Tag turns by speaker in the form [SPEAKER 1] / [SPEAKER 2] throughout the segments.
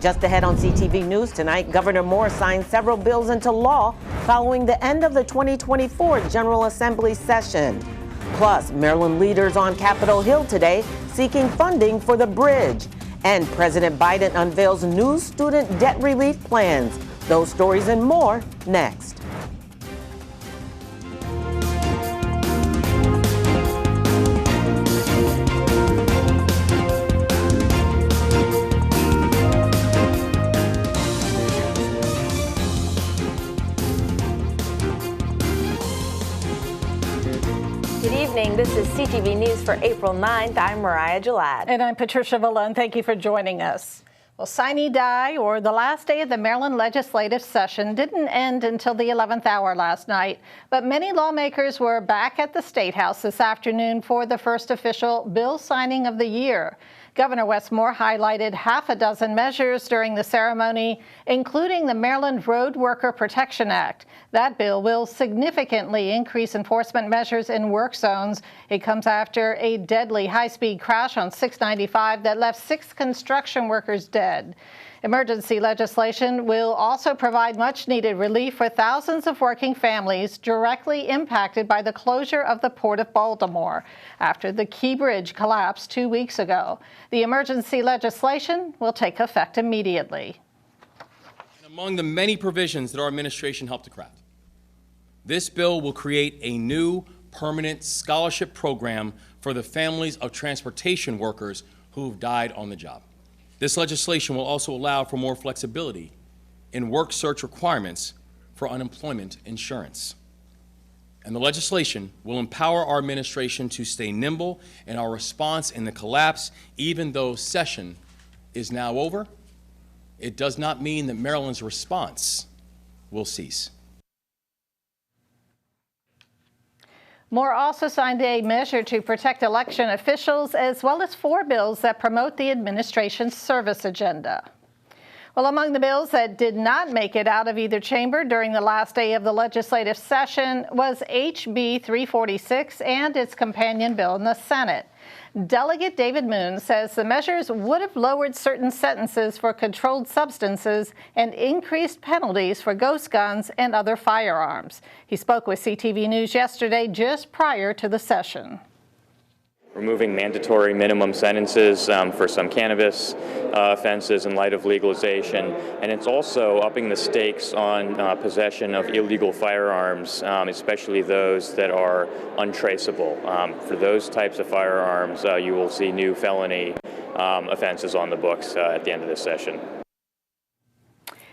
[SPEAKER 1] Just ahead on CTV News tonight, Governor Moore signed several bills into law following the end of the 2024 General Assembly session. Plus, Maryland leaders on Capitol Hill today seeking funding for the bridge. And President Biden unveils new student debt relief plans. Those stories and more next.
[SPEAKER 2] This is CTV News for April 9th. I'm Mariah Jalad.
[SPEAKER 3] And I'm Patricia Villa, thank you for joining us. Well, sine die, or the last day of the Maryland legislative session, didn't end until the 11th hour last night. But many lawmakers were back at the State House this afternoon for the first official bill signing of the year. Governor Wes Moore highlighted half a dozen measures during the ceremony, including the Maryland Road Worker Protection Act. That bill will significantly increase enforcement measures in work zones. It comes after a deadly high-speed crash on 695 that left 6 construction workers dead. Emergency legislation will also provide much-needed relief for thousands of working families directly impacted by the closure of the Port of Baltimore after the Key Bridge collapsed 2 weeks ago. The emergency legislation will take effect immediately.
[SPEAKER 4] Among the many provisions that our administration helped to craft, this bill will create a new permanent scholarship program for the families of transportation workers who have died on the job. This legislation will also allow for more flexibility in work search requirements for unemployment insurance. And the legislation will empower our administration to stay nimble in our response in the collapse. Even though session is now over, it does not mean that Maryland's response will cease.
[SPEAKER 3] Moore also signed a measure to protect election officials, as well as 4 bills that promote the administration's service agenda. Well, among the bills that did not make it out of either chamber during the last day of the legislative session was HB 346 and its companion bill in the Senate. Delegate David Moon says the measures would have lowered certain sentences for controlled substances and increased penalties for ghost guns and other firearms. He spoke with CTV News yesterday just prior to the session.
[SPEAKER 5] Removing mandatory minimum sentences for some cannabis offenses in light of legalization, and it's also upping the stakes on possession of illegal firearms, especially those that are untraceable. For those types of firearms, you will see new felony offenses on the books at the end of this session.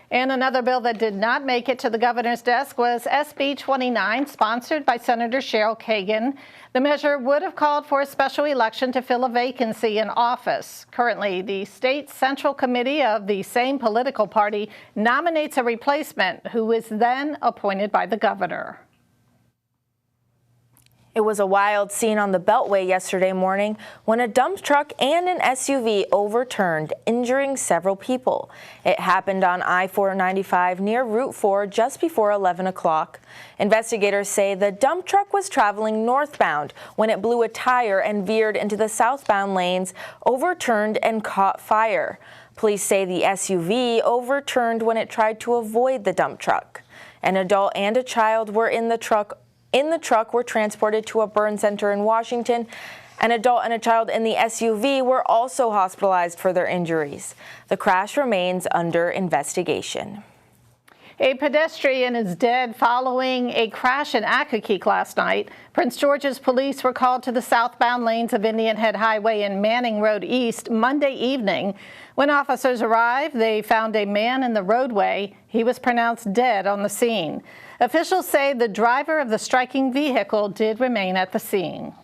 [SPEAKER 3] And another bill that did not make it to the governor's desk was SB 29, sponsored by Senator Cheryl Kagan. The measure would have called for a special election to fill a vacancy in office. Currently, the state central committee of the same political party nominates a replacement who is then appointed by the governor.
[SPEAKER 2] It was a wild scene on the Beltway yesterday morning when a dump truck and an SUV overturned, injuring several people. It happened on I-495 near Route 4 just before 11 o'clock. Investigators say the dump truck was traveling northbound when it blew a tire and veered into the southbound lanes, overturned and caught fire. Police say the SUV overturned when it tried to avoid the dump truck. An adult and a child were in the truck were transported to a burn center in Washington. An adult and a child in the SUV were also hospitalized for their injuries. The crash remains under investigation.
[SPEAKER 3] A pedestrian is dead following a crash in Accokeek last night. Prince George's police were called to the southbound lanes of Indian Head Highway and Manning Road East Monday evening. When officers arrived, they found a man in the roadway. He was pronounced dead on the scene. Officials say the driver of the striking vehicle did remain at the scene.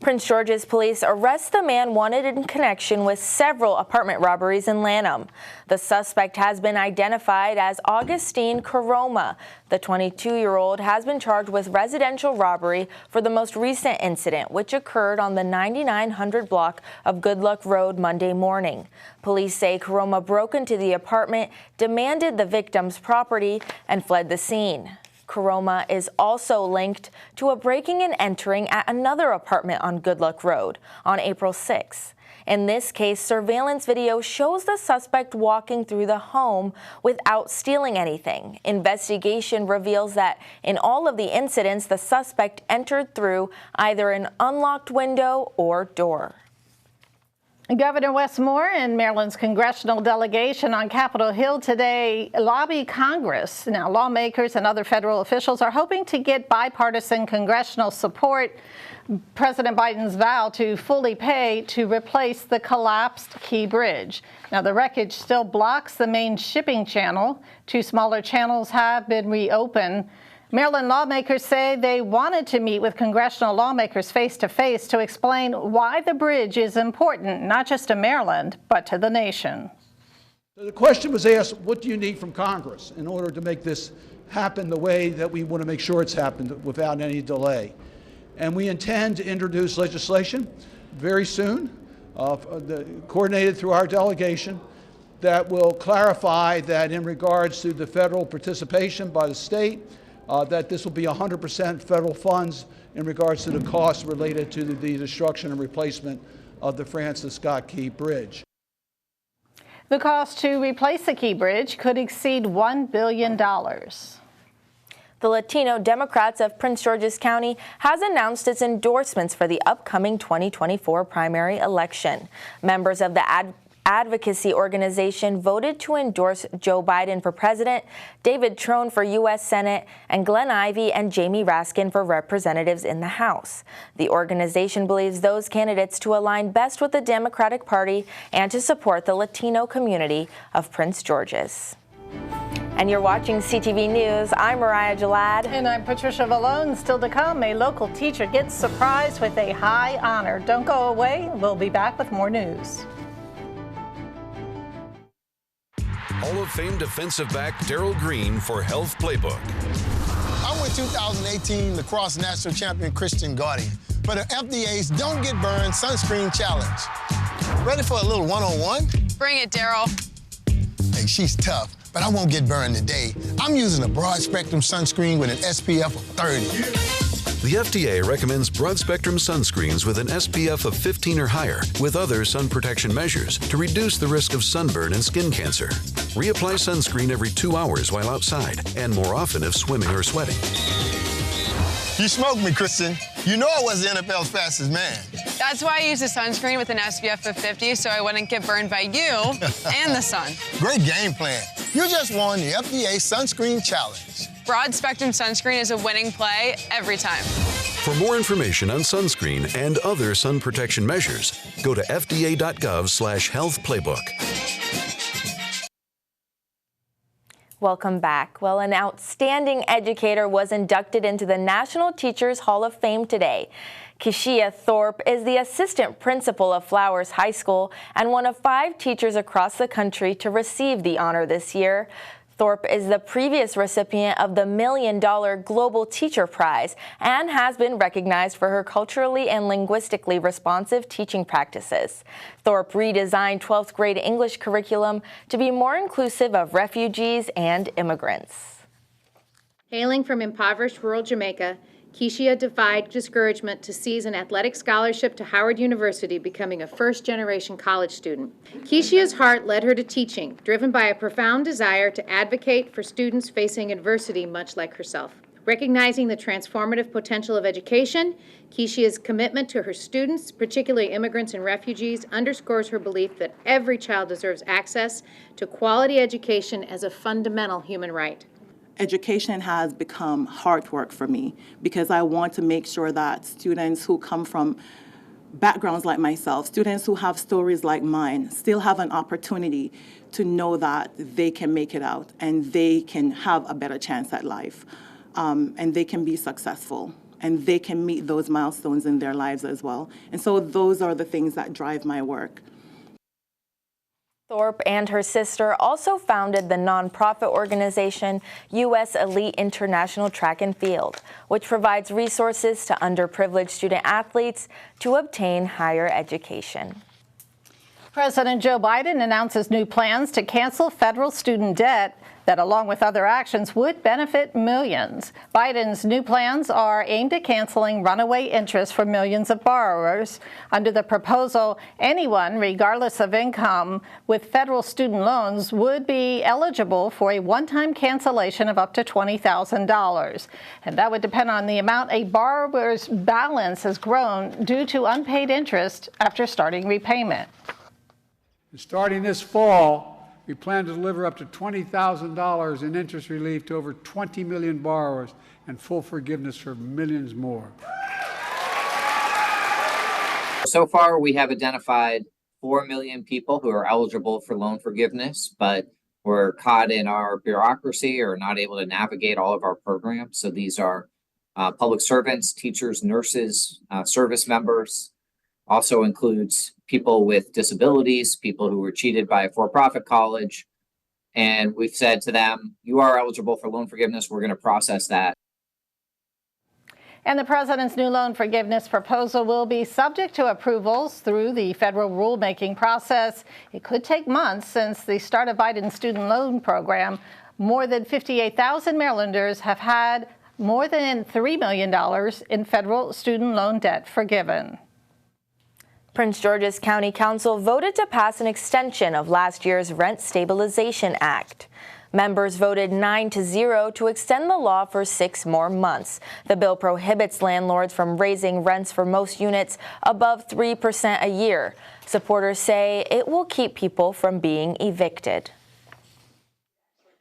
[SPEAKER 2] Prince George's police arrest the man wanted in connection with several apartment robberies in Lanham. The suspect has been identified as Augustine Caroma. The 22-year-old has been charged with residential robbery for the most recent incident, which occurred on the 9900 block of Good Luck Road Monday morning. Police say Caroma broke into the apartment, demanded the victim's property, and fled the scene. Caroma is also linked to a breaking and entering at another apartment on Good Luck Road on April 6. In this case, surveillance video shows the suspect walking through the home without stealing anything. Investigation reveals that in all of the incidents, the suspect entered through either an unlocked window or door.
[SPEAKER 3] Governor Wes Moore and Maryland's congressional delegation on Capitol Hill today lobby Congress. Now, lawmakers and other federal officials are hoping to get bipartisan congressional support President Biden's vow to fully pay to replace the collapsed Key Bridge. Now, the wreckage still blocks the main shipping channel. 2 smaller channels have been reopened. Maryland lawmakers say they wanted to meet with congressional lawmakers face-to-face to explain why the bridge is important, not just to Maryland, but to the nation.
[SPEAKER 6] The question was asked, what do you need from Congress in order to make this happen the way that we want to make sure it's happened without any delay? And we intend to introduce legislation very soon, coordinated through our delegation, that will clarify that in regards to the federal participation by the state, that this will be 100% federal funds in regards to the costs related to the destruction and replacement of the Francis Scott Key Bridge.
[SPEAKER 3] The cost to replace the Key Bridge could exceed $1 billion.
[SPEAKER 2] The Latino Democrats of Prince George's County has announced its endorsements for the upcoming 2024 primary election. Members of the advocacy organization voted to endorse Joe Biden for president, David Trone for U.S. Senate, and Glenn Ivey and Jamie Raskin for representatives in the House. The organization believes those candidates to align best with the Democratic Party and to support the Latino community of Prince George's. And you're watching CTV News. I'm Mariah Jalad.
[SPEAKER 3] And I'm Patricia Vallone. Still to come, a local teacher gets surprised with a high honor. Don't go away. We'll be back with more news.
[SPEAKER 7] Hall of Fame defensive back Darryl Green for Health Playbook.
[SPEAKER 8] I'm with 2018 lacrosse national champion Christian Guardian for the FDA's Don't Get Burned Sunscreen Challenge. Ready for a little one-on-one?
[SPEAKER 9] Bring it, Darryl.
[SPEAKER 8] Hey, she's tough, but I won't get burned today. I'm using a broad-spectrum sunscreen with an SPF of 30.
[SPEAKER 7] The FDA recommends broad-spectrum sunscreens with an SPF of 15 or higher with other sun protection measures to reduce the risk of sunburn and skin cancer. Reapply sunscreen every 2 hours while outside and more often if swimming or sweating.
[SPEAKER 8] You smoked me, Kristen. You know I was the NFL's fastest man.
[SPEAKER 9] That's why I use a sunscreen with an SPF of 50 so I wouldn't get burned by you and the sun.
[SPEAKER 8] Great game plan. You just won the FDA Sunscreen Challenge.
[SPEAKER 9] Broad spectrum sunscreen is a winning play every time.
[SPEAKER 7] For more information on sunscreen and other sun protection measures, go to fda.gov/healthplaybook.
[SPEAKER 2] Welcome back. Well, an outstanding educator was inducted into the National Teachers Hall of Fame today. Keshia Thorpe is the assistant principal of Flowers High School and one of 5 teachers across the country to receive the honor this year. Thorpe is the previous recipient of the $1 Million Global Teacher Prize and has been recognized for her culturally and linguistically responsive teaching practices. Thorpe redesigned 12th grade English curriculum to be more inclusive of refugees and immigrants.
[SPEAKER 10] Hailing from impoverished rural Jamaica, Keshia defied discouragement to seize an athletic scholarship to Howard University, becoming a first-generation college student. Keshia's heart led her to teaching, driven by a profound desire to advocate for students facing adversity much like herself. Recognizing the transformative potential of education, Keshia's commitment to her students, particularly immigrants and refugees, underscores her belief that every child deserves access to quality education as a fundamental human right.
[SPEAKER 11] Education has become hard work for me because I want to make sure that students who come from backgrounds like myself, students who have stories like mine, still have an opportunity to know that they can make it out and they can have a better chance at life, and they can be successful and they can meet those milestones in their lives as well. And so those are the things that drive my work.
[SPEAKER 2] Thorpe and her sister also founded the nonprofit organization U.S. Elite International Track and Field, which provides resources to underprivileged student athletes to obtain higher education.
[SPEAKER 3] President Joe Biden announces new plans to cancel federal student debt that, along with other actions, would benefit millions. Biden's new plans are aimed at canceling runaway interest for millions of borrowers. Under the proposal, anyone, regardless of income, with federal student loans would be eligible for a one-time cancellation of up to $20,000. And that would depend on the amount a borrower's balance has grown due to unpaid interest after starting repayment.
[SPEAKER 12] Starting this fall, we plan to deliver up to $20,000 in interest relief to over 20 million borrowers and full forgiveness for millions more.
[SPEAKER 13] So far, we have identified 4 million people who are eligible for loan forgiveness, but we're caught in our bureaucracy or not able to navigate all of our programs. So these are public servants, teachers, nurses, service members. Also includes people with disabilities, people who were cheated by a for-profit college. And we've said to them, you are eligible for loan forgiveness. We're going to process that.
[SPEAKER 3] And the president's new loan forgiveness proposal will be subject to approvals through the federal rulemaking process. It could take months since the start of Biden's student loan program. More than 58,000 Marylanders have had more than $3 million in federal student loan debt forgiven.
[SPEAKER 2] Prince George's County Council voted to pass an extension of last year's Rent Stabilization Act. Members voted 9-0 to extend the law for 6 more months. The bill prohibits landlords from raising rents for most units above 3% a year. Supporters say it will keep people from being evicted.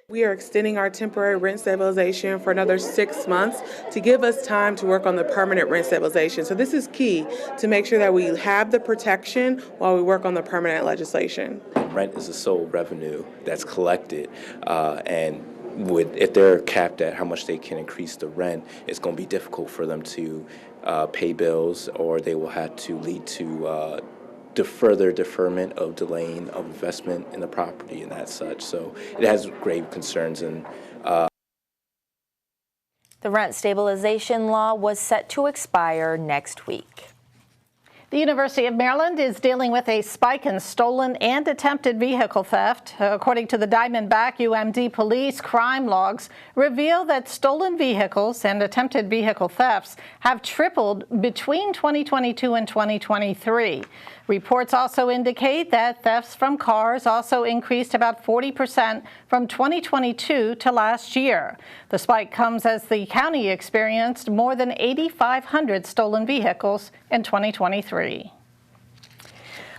[SPEAKER 14] We are extending our temporary rent stabilization for another 6 months to give us time to work on the permanent rent stabilization. So this is key to make sure that we have the protection while we work on the permanent legislation.
[SPEAKER 15] Rent is the sole revenue that's collected, and if they're capped at how much they can increase the rent, it's going to be difficult for them to pay bills, or they will have to lead to further deferment of delaying of investment in the property and that such. So it has grave concerns. And
[SPEAKER 2] the rent stabilization law was set to expire next week.
[SPEAKER 3] The University of Maryland is dealing with a spike in stolen and attempted vehicle theft. According to the Diamondback, UMD police crime logs reveal that stolen vehicles and attempted vehicle thefts have tripled between 2022 and 2023. Reports also indicate that thefts from cars also increased about 40% from 2022 to last year. The spike comes as the county experienced more than 8,500 stolen vehicles in 2023.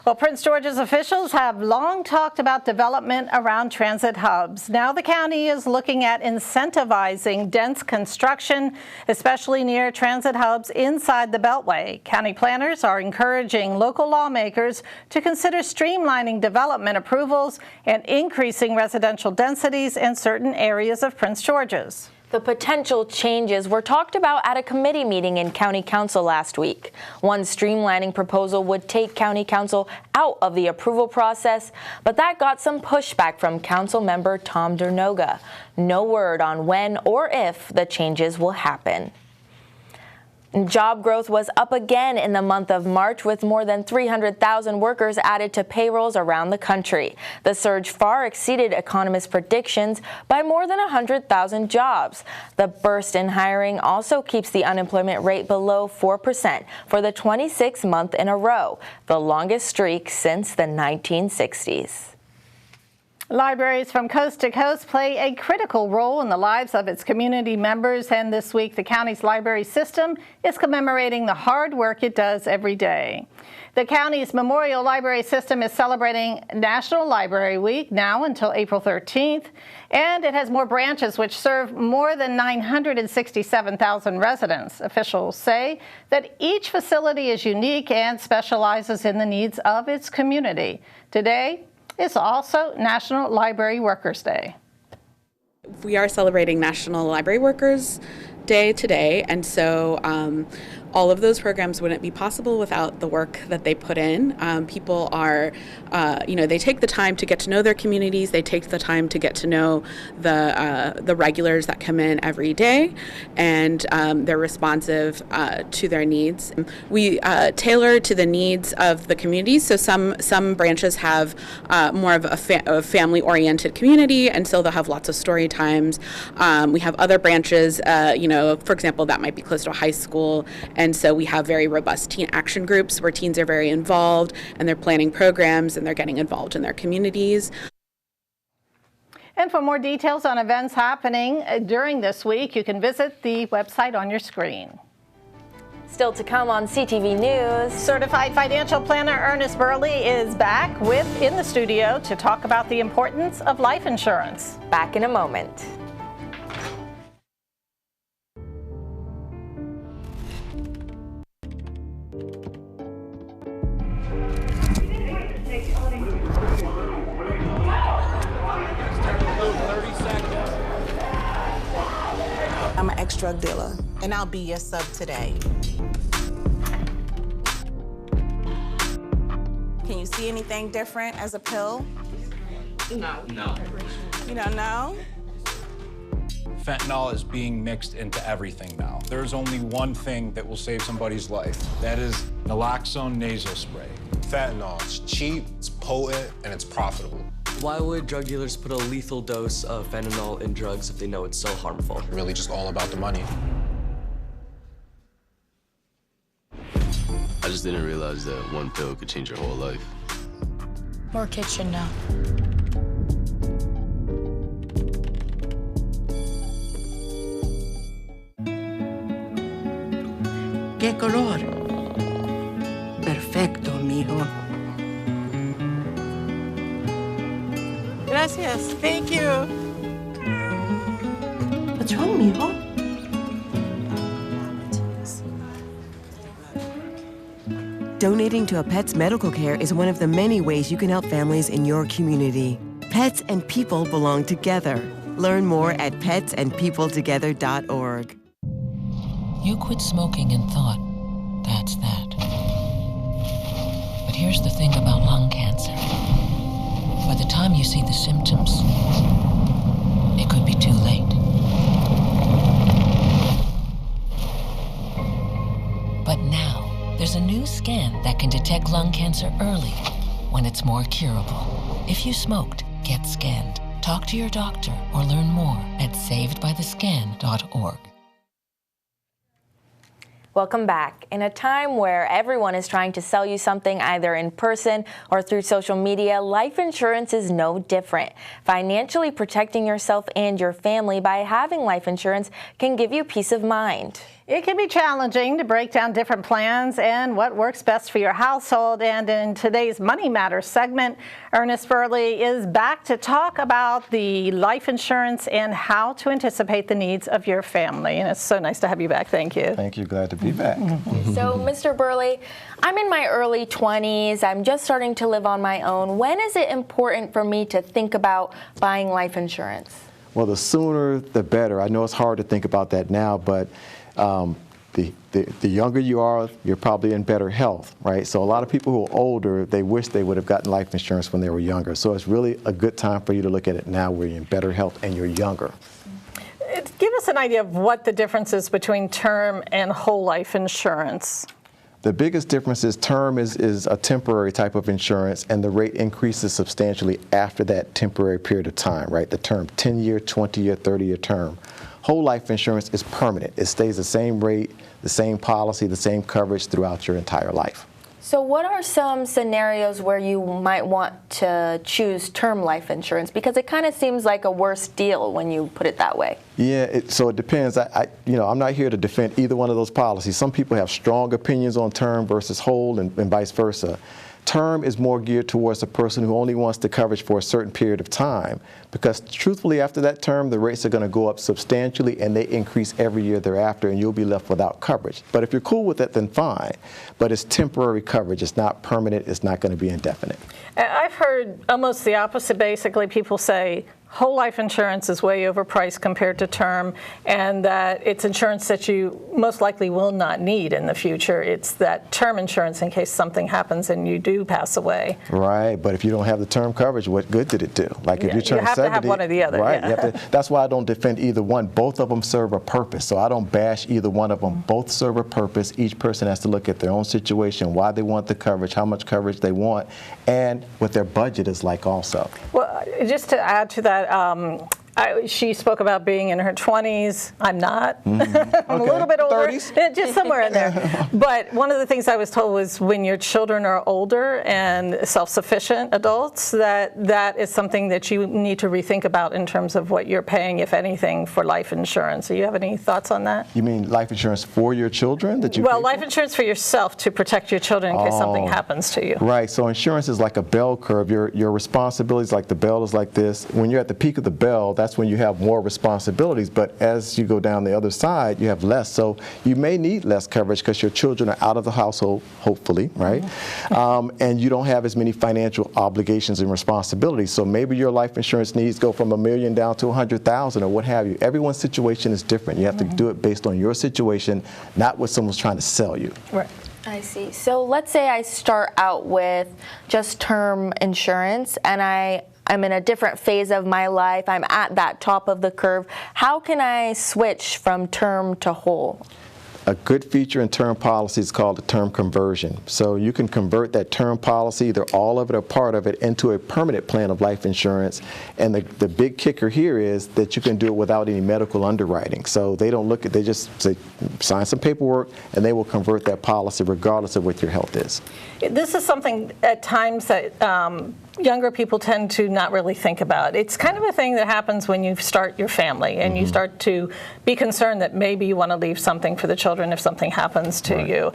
[SPEAKER 3] Well, Prince George's officials have long talked about development around transit hubs. Now the county is looking at incentivizing dense construction, especially near transit hubs inside the Beltway. County planners are encouraging local lawmakers to consider streamlining development approvals and increasing residential densities in certain areas of Prince George's.
[SPEAKER 2] The potential changes were talked about at a committee meeting in County Council last week. One streamlining proposal would take County Council out of the approval process, but that got some pushback from Council member Tom Dernoga. No word on when or if the changes will happen. Job growth was up again in the month of March, with more than 300,000 workers added to payrolls around the country. The surge far exceeded economists' predictions by more than 100,000 jobs. The burst in hiring also keeps the unemployment rate below 4% for the 26th month in a row, the longest streak since the 1960s.
[SPEAKER 3] Libraries from coast to coast play a critical role in the lives of its community members, and this week the county's library system is commemorating the hard work it does every day. The county's Memorial Library System is celebrating National Library Week now until April 13th, and it has more branches which serve more than 967,000 residents. Officials say that each facility is unique and specializes in the needs of its community. Today, it's also National Library Workers Day.
[SPEAKER 16] We are celebrating National Library Workers Day today, and so all of those programs wouldn't be possible without the work that they put in. People are, they take the time to get to know their communities. They take the time to get to know the regulars that come in every day, and they're responsive to their needs. We tailor to the needs of the communities. So some branches have more of a family-oriented community, and so they'll have lots of story times. We have other branches, for example, that might be close to a high school. And so we have very robust teen action groups where teens are very involved and they're planning programs and they're getting involved in their communities.
[SPEAKER 3] And for more details on events happening during this week, you can visit the website on your screen.
[SPEAKER 2] Still to come on CTV News.
[SPEAKER 3] Certified financial planner Ernest Burley is back in the studio to talk about the importance of life insurance.
[SPEAKER 2] Back in a moment.
[SPEAKER 17] I'm an ex-drug dealer, and I'll be your sub today. Can you see anything different as a pill?
[SPEAKER 18] No.
[SPEAKER 17] You don't know?
[SPEAKER 18] Fentanyl is being mixed into everything now. There's only one thing that will save somebody's life. That is naloxone nasal spray.
[SPEAKER 19] Fentanyl, it's cheap, it's potent, and it's profitable.
[SPEAKER 20] Why would drug dealers put a lethal dose of fentanyl in drugs if they know it's so harmful?
[SPEAKER 19] Really just all about the money.
[SPEAKER 21] I just didn't realize that one pill could change your whole life.
[SPEAKER 22] More kids should know.
[SPEAKER 23] ¿Qué color? Perfecto, mijo.
[SPEAKER 17] Gracias. Thank you.
[SPEAKER 23] What's wrong, mijo?
[SPEAKER 24] Donating to a pet's medical care is one of the many ways you can help families in your community. Pets and people belong together. Learn more at petsandpeopletogether.org.
[SPEAKER 25] You quit smoking and thought, that's that. But here's the thing about lung cancer. By the time you see the symptoms, it could be too late. But now, there's a new scan that can detect lung cancer early when it's more curable. If you smoked, get scanned. Talk to your doctor or learn more at savedbythescan.org.
[SPEAKER 2] Welcome back. In a time where everyone is trying to sell you something either in person or through social media, life insurance is no different. Financially protecting yourself and your family by having life insurance can give you peace of mind.
[SPEAKER 3] It can be challenging to break down different plans and what works best for your household. And in today's Money Matters segment, Ernest Burley is back to talk about the life insurance and how to anticipate the needs of your family. And it's so nice to have you back. Thank you.
[SPEAKER 26] Thank you. Glad to be back.
[SPEAKER 2] So, Mr. Burley, I'm in my early 20s. I'm just starting to live on my own. When is it important for me to think about buying life insurance?
[SPEAKER 26] Well, the sooner the better. I know it's hard to think about that now, but the younger you are, you're probably in better health, right? So a lot of people who are older, they wish they would have gotten life insurance when they were younger. So it's really a good time for you to look at it now where you're in better health and you're younger.
[SPEAKER 3] Give us an idea of what the difference is between term and whole life insurance.
[SPEAKER 26] The biggest difference is term is a temporary type of insurance, and the rate increases substantially after that temporary period of time, right? The term, 10-year, 20-year, 30-year term. Whole life insurance is permanent. It stays the same rate, the same policy, the same coverage throughout your entire life.
[SPEAKER 2] So what are some scenarios where you might want to choose term life insurance? Because it kind of seems like a worse deal when you put it that way.
[SPEAKER 26] Yeah, so it depends. I'm not here to defend either one of those policies. Some people have strong opinions on term versus whole and vice versa. Term is more geared towards a person who only wants the coverage for a certain period of time, because truthfully after that term the rates are going to go up substantially and they increase every year thereafter and you'll be left without coverage. But if you're cool with that, then fine. But it's temporary coverage. It's not permanent. It's not going to be indefinite.
[SPEAKER 3] I've heard almost the opposite. Basically, people say, whole life insurance is way overpriced compared to term, and that it's insurance that you most likely will not need in the future. It's that term insurance in case something happens and you do pass away.
[SPEAKER 26] Right, but if you don't have the term coverage, what good did it do? Like if you turn 70,
[SPEAKER 3] you have to have one or the other.
[SPEAKER 26] Right,
[SPEAKER 3] Yeah.
[SPEAKER 26] you have to, that's why I don't defend either one. Both of them serve a purpose, so I don't bash either one of them. Both serve a purpose. Each person has to look at their own situation, why they want the coverage, how much coverage they want, and what their budget is like also.
[SPEAKER 3] Well, just to add to that, she spoke about being in her 20s. I'm not.
[SPEAKER 26] Mm-hmm.
[SPEAKER 3] I'm a little bit older.
[SPEAKER 26] 30s?
[SPEAKER 3] Just somewhere in there. But one of the things I was told was when your children are older and self-sufficient adults, that is something that you need to rethink about in terms of what you're paying, if anything, for life insurance. Do you have any thoughts on that?
[SPEAKER 26] You mean life insurance for your children that you
[SPEAKER 3] Well,
[SPEAKER 26] pay
[SPEAKER 3] life
[SPEAKER 26] for?
[SPEAKER 3] insurance for yourself to protect your children in case something happens to you.
[SPEAKER 26] Right, so insurance is like a bell curve. Your responsibilities, like the bell is like this. When you're at the peak of the bell, that's when you have more responsibilities, but as you go down the other side, you have less. So you may need less coverage because your children are out of the household, hopefully, right? And you don't have as many financial obligations and responsibilities. So maybe your life insurance needs go from $1 million down to 100,000 or what have you. Everyone's situation is different. You have to do it based on your situation, not what someone's trying to sell you.
[SPEAKER 3] Right.
[SPEAKER 2] I see. So let's say I start out with just term insurance and I'm in a different phase of my life. I'm at that top of the curve. How can I switch from term to whole?
[SPEAKER 26] A good feature in term policy is called a term conversion. So you can convert that term policy, either all of it or part of it, into a permanent plan of life insurance. And the big kicker here is that you can do it without any medical underwriting. So they don't look at, they just say, sign some paperwork, and they will convert that policy regardless of what your health is.
[SPEAKER 3] This is something at times that younger people tend to not really think about. It's kind of a thing that happens when you start your family and you start to be concerned that maybe you want to leave something for the children if something happens to you.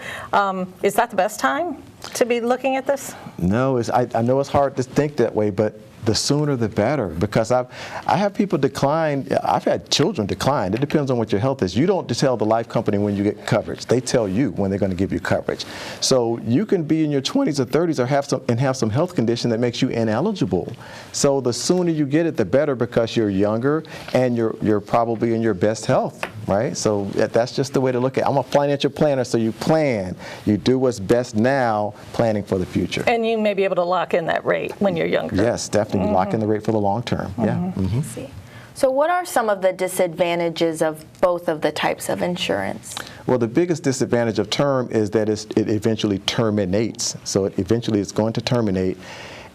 [SPEAKER 3] Is that the best time to be looking at this?
[SPEAKER 26] No, I know it's hard to think that way, but the sooner the better, because I have people decline. I've had children decline. It depends on what your health is. You don't tell the life company when you get coverage. They tell you when they're going to give you coverage. So you can be in your 20s or 30s or have some health condition that makes you ineligible. So the sooner you get it, the better, because you're younger and you're probably in your best health, right? So that's just the way to look at it. I'm a financial planner, so you plan. You do what's best now, planning for the future.
[SPEAKER 3] And you may be able to lock in that rate when you're younger.
[SPEAKER 26] Yes, definitely. Lock in the rate for the long term. Yeah.
[SPEAKER 2] I see. So what are some of the disadvantages of both of the types of insurance?
[SPEAKER 26] Well, the biggest disadvantage of term is that it eventually terminates. So it eventually is going to terminate.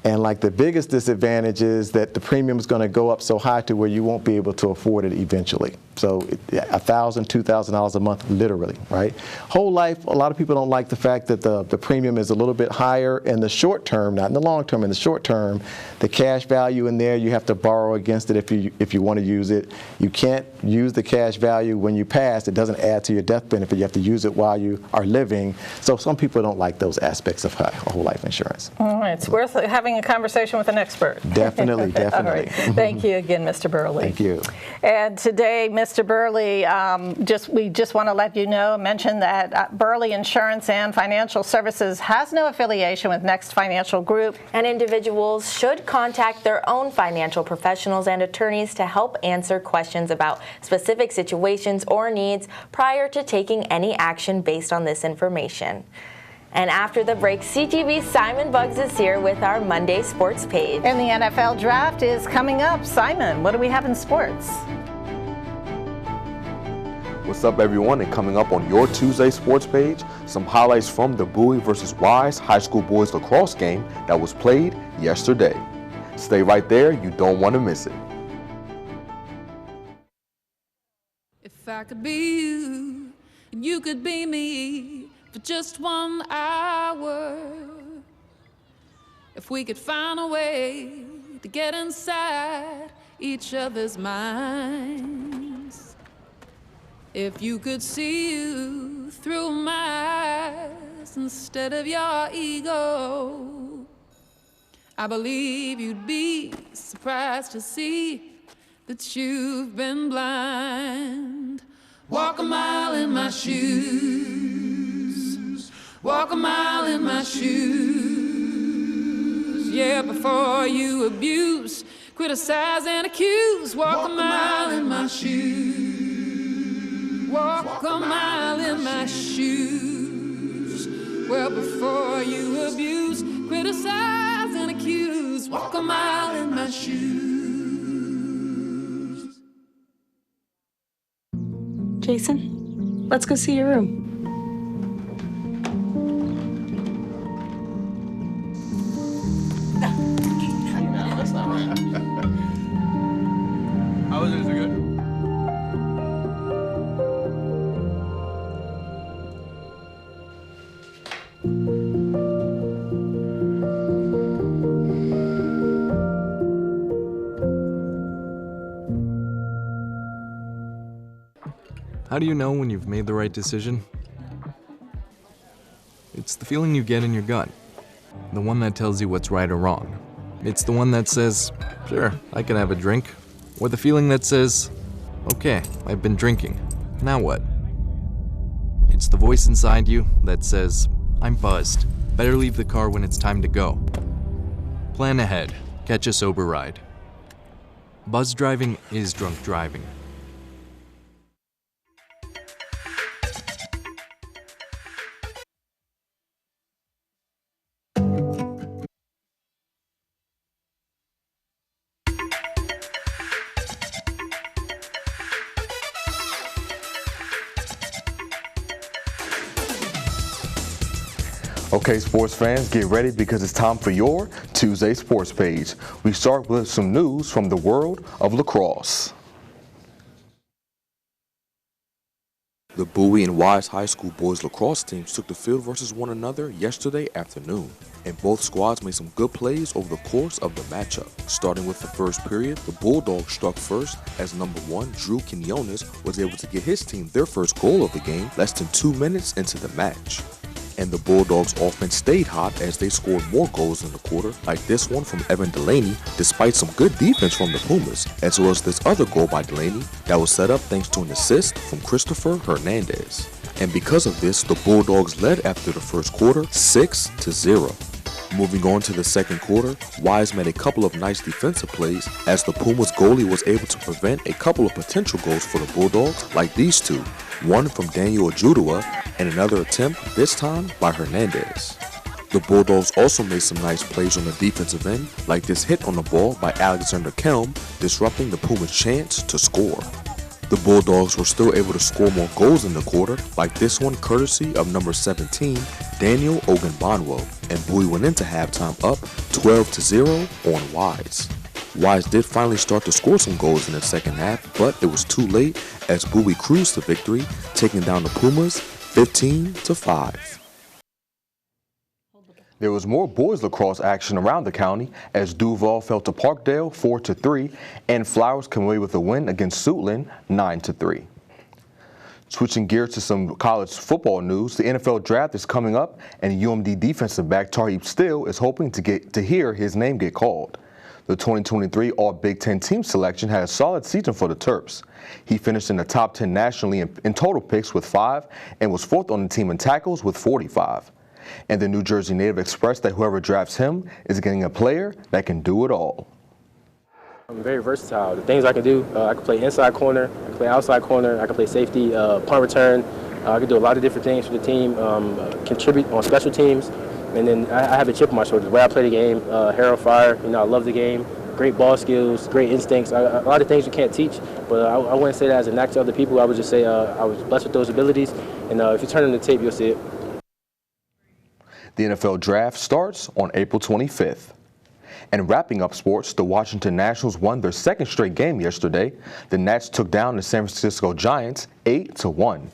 [SPEAKER 26] And like the biggest disadvantage is that the premium is going to go up so high to where you won't be able to afford it eventually. So $1,000, $2,000 a month, literally, right? Whole life, a lot of people don't like the fact that the premium is a little bit higher in the short term, not in the long term. In the short term, the cash value in there, you have to borrow against it if you want to use it. You can't use the cash value when you pass. It doesn't add to your death benefit. You have to use it while you are living. So some people don't like those aspects of whole life insurance.
[SPEAKER 3] All right, it's worth having a conversation with an expert.
[SPEAKER 26] Definitely, definitely.
[SPEAKER 3] All right. Thank you again, Mr. Burley.
[SPEAKER 26] Thank you.
[SPEAKER 3] And today, Mr. Burley, we just want to let you mention that Burley Insurance and Financial Services has no affiliation with Next Financial Group.
[SPEAKER 2] And individuals should contact their own financial professionals and attorneys to help answer questions about specific situations or needs prior to taking any action based on this information. And after the break, CTV's Simon Buggs is here with our Monday sports page.
[SPEAKER 3] And the NFL draft is coming up. Simon, what do we have in sports?
[SPEAKER 1] What's up, everyone? And coming up on your Tuesday sports page, some highlights from the Bowie versus Wise high school boys lacrosse game that was played yesterday. Stay right there. You don't want to miss it.
[SPEAKER 4] If I could be you, and you could be me for just 1 hour. If we could find a way to get inside each other's minds. If you could see you through my eyes instead of your ego, I believe you'd be surprised to see that you've been blind. Walk a mile in my shoes. Walk a mile in my shoes. Yeah, before you abuse, criticize and accuse. Walk a mile in my shoes. Walk a mile in my shoes. Well, before you abuse, criticize and accuse. Walk a mile in my shoes.
[SPEAKER 5] Jason, let's go see your room.
[SPEAKER 21] That's not right. How was it? Is it good?
[SPEAKER 6] How do you know when you've made the right decision? It's the feeling you get in your gut. The one that tells you what's right or wrong. It's the one that says, sure, I can have a drink. Or the feeling that says, okay, I've been drinking. Now what? It's the voice inside you that says, I'm buzzed. Better leave the car when it's time to go. Plan ahead. Catch a sober ride. Buzz driving is drunk driving.
[SPEAKER 1] Okay, sports fans, get ready because it's time for your Tuesday Sports Page. We start with some news from the world of lacrosse. The Bowie and Wise High School boys lacrosse teams took the field versus one another yesterday afternoon, and both squads made some good plays over the course of the matchup. Starting with the first period, the Bulldogs struck first as number 1 Drew Quinones was able to get his team their first goal of the game less than 2 minutes into the match. And the Bulldogs' offense stayed hot as they scored more goals in the quarter, like this one from Evan Delaney, despite some good defense from the Pumas, as well as this other goal by Delaney that was set up thanks to an assist from Christopher Hernandez. And because of this, the Bulldogs led after the first quarter 6-0. Moving on to the second quarter, Wise made a couple of nice defensive plays as the Pumas goalie was able to prevent a couple of potential goals for the Bulldogs, like these two, one from Daniel Ajudua and another attempt, this time by Hernandez. The Bulldogs also made some nice plays on the defensive end, like this hit on the ball by Alexander Kelm, disrupting the Pumas' chance to score. The Bulldogs were still able to score more goals in the quarter, like this one courtesy of number 17, Daniel Ogunbonwo, and Bowie went into halftime up 12-0 on Wise. Wise did finally start to score some goals in the second half, but it was too late as Bowie cruised to victory, taking down the Pumas 15-5. There was more boys lacrosse action around the county as Duval fell to Parkdale 4-3 and Flowers came away with a win against Suitland 9-3. Switching gears to some college football news, the NFL draft is coming up and UMD defensive back Tarheeb Still is hoping to hear his name get called. The 2023 All-Big Ten team selection had a solid season for the Terps. He finished in the top 10 nationally in total picks with 5 and was 4th on the team in tackles with 45. And the New Jersey native expressed that whoever drafts him is getting a player that can do it all.
[SPEAKER 7] I'm very versatile. The things I can do, I can play inside corner, I can play outside corner, I can play safety, punt return. I can do a lot of different things for the team, contribute on special teams. And then I have a chip on my shoulder. The way I play the game, hair on fire, I love the game. Great ball skills, great instincts, a lot of things you can't teach. But I wouldn't say that as a knack to other people. I would just say I was blessed with those abilities. And if you turn in the tape, you'll see it.
[SPEAKER 1] The NFL draft starts on April 25th. And wrapping up sports, the Washington Nationals won their second straight game yesterday. The Nats took down the San Francisco Giants 8-1.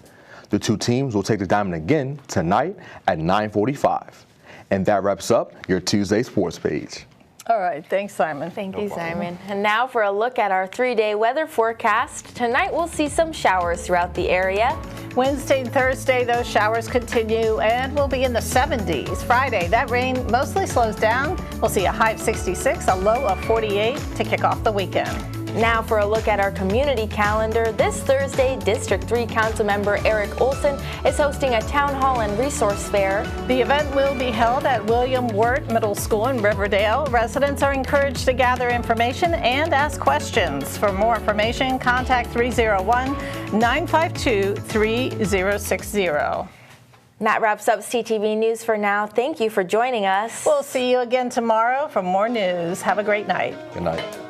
[SPEAKER 1] The two teams will take the diamond again tonight at 9:45. And that wraps up your Tuesday Sports Page.
[SPEAKER 3] All right, thanks, Simon.
[SPEAKER 2] Thank you, Simon. And now for a look at our 3-day weather forecast. Tonight we'll see some showers throughout the area.
[SPEAKER 3] Wednesday and Thursday, those showers continue and we'll be in the 70s. Friday, that rain mostly slows down. We'll see a high of 66, a low of 48 to kick off the weekend.
[SPEAKER 2] Now for a look at our community calendar. This Thursday, District 3 Councilmember Eric Olson is hosting a town hall and resource fair.
[SPEAKER 3] The event will be held at William Wirt Middle School in Riverdale. Residents are encouraged to gather information and ask questions. For more information, contact 301-952-3060.
[SPEAKER 2] That wraps up CTV News for now. Thank you for joining us.
[SPEAKER 3] We'll see you again tomorrow for more news. Have a great night.
[SPEAKER 1] Good night.